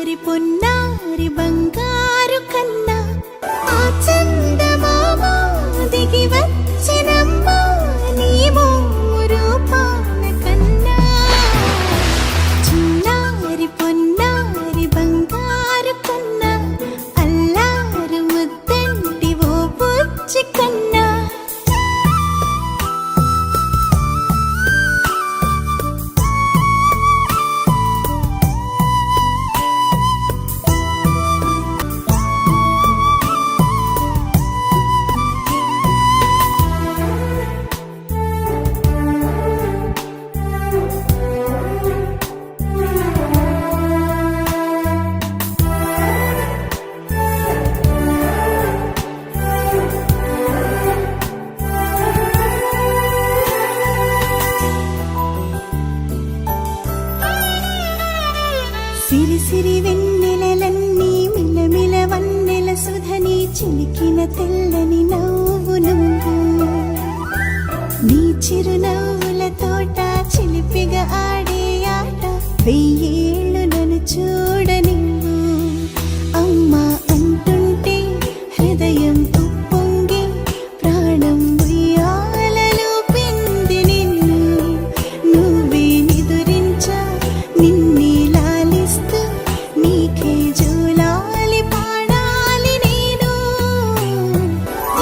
చిన్నారి పొన్నారి బంగారు కన్నా ఆ చందమామ దిగి వచ్చినమ్మా నీ రూపాల కన్నా. చిన్నారి పొన్నారి బంగారు కన్నా అల్లారు ముద్దంటి ఓ బుజ్జి కన్నా. సిరి సిరి వెన్నెలలన్నీ మిలమిల వన్నెల సుధని చిలికిన తెల్లని నవ్వు నువ్వు. నీ చిరునవ్వుల తోట చిలిపిగా ఆడే ఆట వెయ్యేళ్ళు నన్ను చూడనివ్వు. అమ్మా అంటుంటే హృదయం ఉప్పొంగి ప్రాణం ఉయ్యాలలో పిండి నిన్ను. నువ్వే నిదురించా నిన్నే నీకే జూలాలి పాడాలి నేను.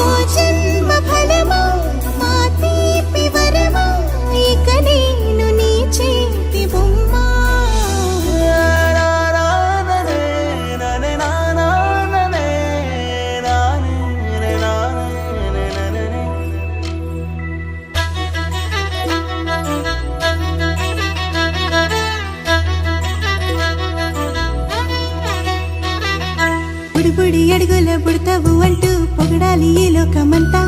ఓ జన్మ ఫలమా మా తీపి వరమా ఇక నేను నీ చేతి బొమ్మ. బుడి అడుగుల బుడతావు అంటూ పొగడాలి ఈ లోకమంతా.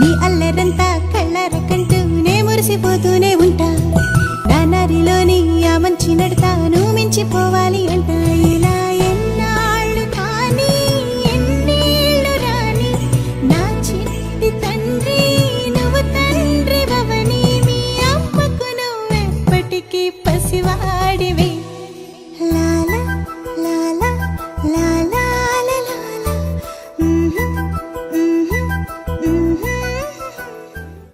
నీ అల్లరంతా కళ్ళరకంటూ నే మురిసిపోతూనే ఉంటా. నా నరిలోని ఆ మంచి నడతా నువ్వు మించిపో.